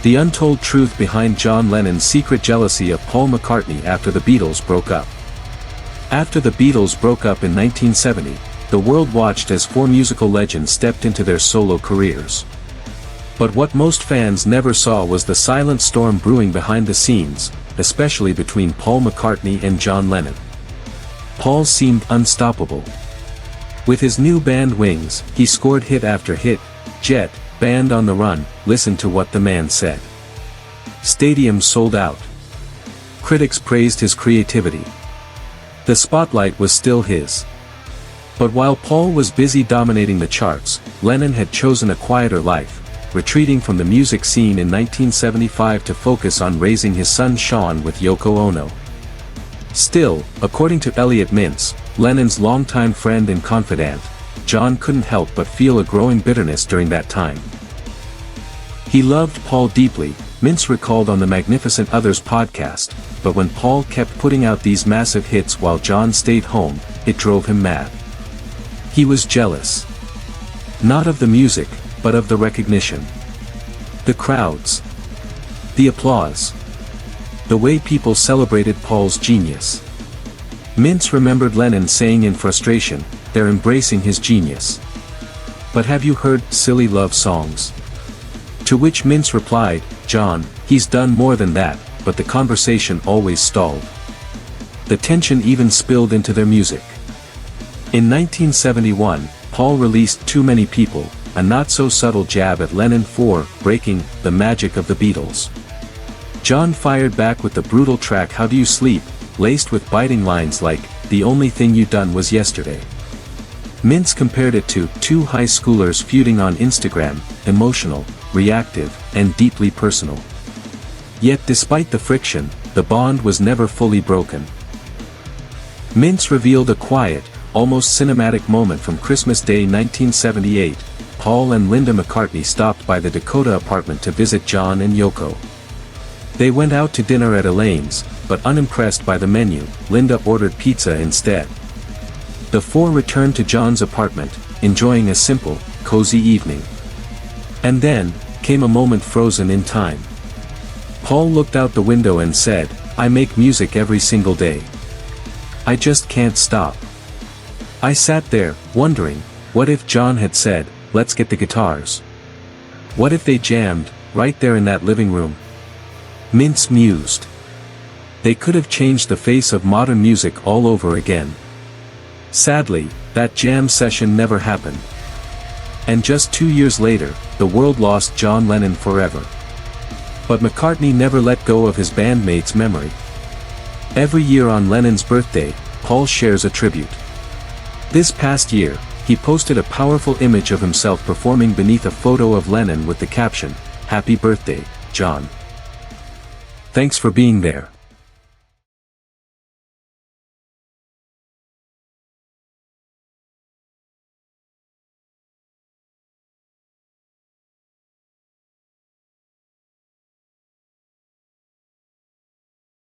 The untold truth behind John Lennon's secret jealousy of Paul McCartney after the Beatles broke up. After the Beatles broke up in 1970, the world watched as four musical legends stepped into their solo careers. But what most fans never saw was the silent storm brewing behind the scenes, especially between Paul McCartney and John Lennon. Paul seemed unstoppable. With his new band Wings, he scored hit after hit. Jet, Band on the Run, listen to what the man said. Stadiums sold out. Critics praised his creativity. The spotlight was still his. But while Paul was busy dominating the charts, Lennon had chosen a quieter life, retreating from the music scene in 1975 to focus on raising his son Sean with Yoko Ono. Still, according to Elliot Mintz, Lennon's longtime friend and confidant, John couldn't help but feel a growing bitterness during that time. He loved Paul deeply, Mintz recalled on the Magnificent Others podcast, but when Paul kept putting out these massive hits while John stayed home, it drove him mad. He was jealous. Not of the music, but of the recognition. The crowds. The applause. The way people celebrated Paul's genius. Mintz remembered Lennon saying in frustration, "They're embracing his genius. But have you heard silly love songs?" To which Mintz replied, "John, he's done more than that," but the conversation always stalled. The tension even spilled into their music. In 1971, Paul released Too Many People, a not-so-subtle jab at Lennon for breaking the magic of the Beatles. John fired back with the brutal track How Do You Sleep, laced with biting lines like, "The only thing you done was yesterday." Mintz compared it to two high schoolers feuding on Instagram, emotional, reactive, and deeply personal. Yet despite the friction, the bond was never fully broken. Mintz revealed a quiet, almost cinematic moment from Christmas Day 1978. Paul and Linda McCartney stopped by the Dakota apartment to visit John and Yoko. They went out to dinner at Elaine's, but unimpressed by the menu, Linda ordered pizza instead. The four returned to John's apartment, enjoying a simple, cozy evening. And then, came a moment frozen in time. Paul looked out the window and said, "I make music every single day. I just can't stop." I sat there, wondering, what if John had said, "Let's get the guitars"? What if they jammed, right there in that living room? Mintz mused. They could have changed the face of modern music all over again. Sadly, that jam session never happened. And just 2 years later, the world lost John Lennon forever. But McCartney never let go of his bandmate's memory. Every year on Lennon's birthday, Paul shares a tribute. This past year, he posted a powerful image of himself performing beneath a photo of Lennon with the caption, "Happy birthday, John. Thanks for being there."